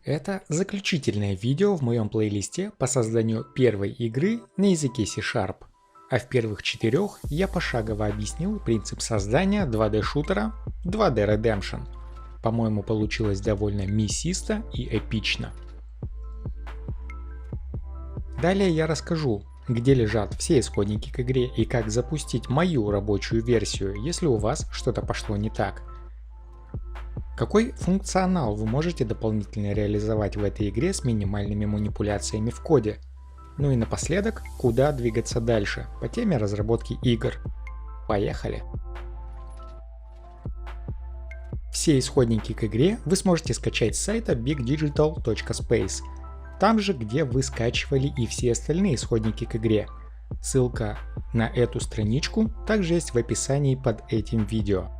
Это заключительное видео в моем плейлисте по созданию первой игры на языке C#. А в первых 4 я пошагово объяснил принцип создания 2D-шутера 2D Redemption. По-моему, получилось довольно мясисто и эпично. Далее я расскажу, где лежат все исходники к игре и как запустить мою рабочую версию, если у вас что-то пошло не так. Какой функционал вы можете дополнительно реализовать в этой игре с минимальными манипуляциями в коде? Ну и напоследок, куда двигаться дальше по теме разработки игр. Поехали! Все исходники к игре вы сможете скачать с сайта bigdigital.space, там же, где вы скачивали и все остальные исходники к игре. Ссылка на эту страничку также есть в описании под этим видео.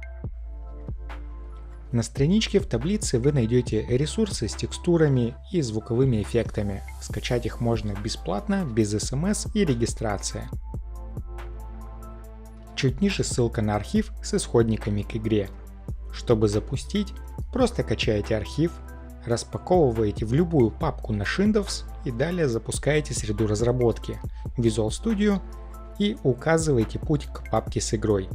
На страничке в таблице вы найдете ресурсы с текстурами и звуковыми эффектами. Скачать их можно бесплатно, без смс и регистрации. Чуть ниже ссылка на архив с исходниками к игре. Чтобы запустить, просто качаете архив, распаковываете в любую папку на Windows и далее запускаете среду разработки Visual Studio и указываете путь к папке с игрой.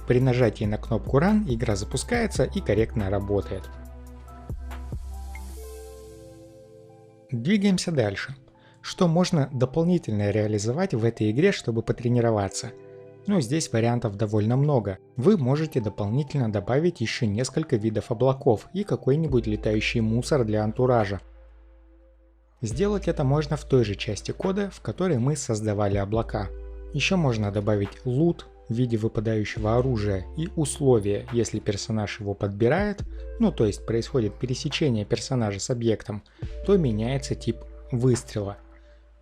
При нажатии на кнопку Run игра запускается и корректно работает. Двигаемся дальше. Что можно дополнительно реализовать в этой игре, чтобы потренироваться? Ну, здесь вариантов довольно много. Вы можете дополнительно добавить еще несколько видов облаков и какой-нибудь летающий мусор для антуража. Сделать это можно в той же части кода, в которой мы создавали облака. Еще можно добавить лут в виде выпадающего оружия и условия, если персонаж его подбирает, ну то есть происходит пересечение персонажа с объектом, то меняется тип выстрела.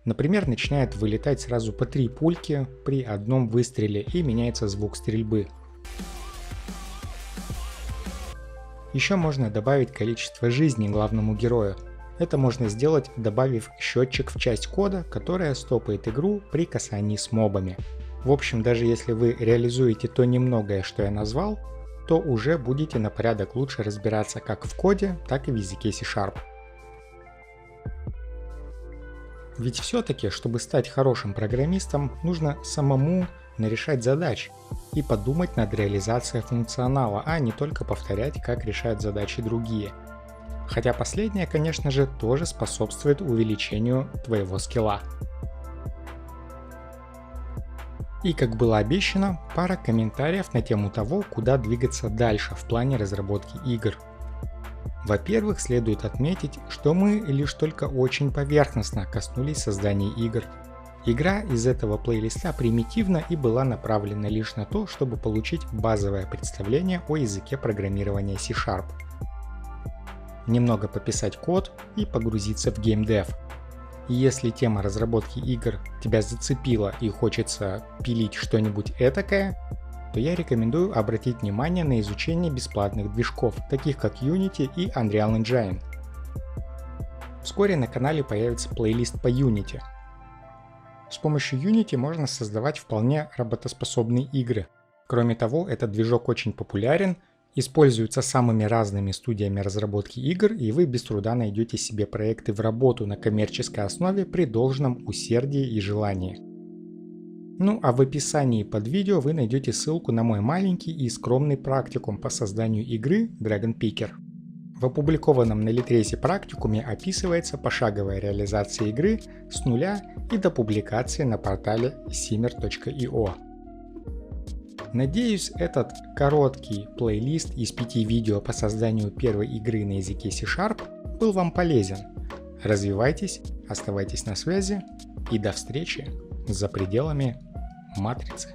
Например, начинает вылетать сразу по 3 пульки при одном выстреле и меняется звук стрельбы. Еще можно добавить количество жизней главному герою. Это можно сделать, добавив счетчик в часть кода, которая стопает игру при касании с мобами. В общем, даже если вы реализуете то немногое, что я назвал, то уже будете на порядок лучше разбираться как в коде, так и в языке C#. Ведь все-таки, чтобы стать хорошим программистом, нужно самому нарешать задач и подумать над реализацией функционала, а не только повторять, как решают задачи другие. Хотя последнее, конечно же, тоже способствует увеличению твоего скилла. И как было обещано, пара комментариев на тему того, куда двигаться дальше в плане разработки игр. Во-первых, следует отметить, что мы лишь только очень поверхностно коснулись создания игр. Игра из этого плейлиста примитивна и была направлена лишь на то, чтобы получить базовое представление о языке программирования C#. Немного пописать код и погрузиться в геймдев. И если тема разработки игр тебя зацепила и хочется пилить что-нибудь этакое, то я рекомендую обратить внимание на изучение бесплатных движков, таких как Unity и Unreal Engine. Вскоре на канале появится плейлист по Unity. С помощью Unity можно создавать вполне работоспособные игры. Кроме того, этот движок очень популярен, используется самыми разными студиями разработки игр, и вы без труда найдете себе проекты в работу на коммерческой основе при должном усердии и желании. Ну а в описании под видео вы найдете ссылку на мой маленький и скромный практикум по созданию игры Dragon Picker. В опубликованном на Литресе практикуме описывается пошаговая реализация игры с нуля и до публикации на портале simmer.io. Надеюсь, этот короткий плейлист из 5 видео по созданию первой игры на языке C# был вам полезен. Развивайтесь, оставайтесь на связи и до встречи за пределами матрицы.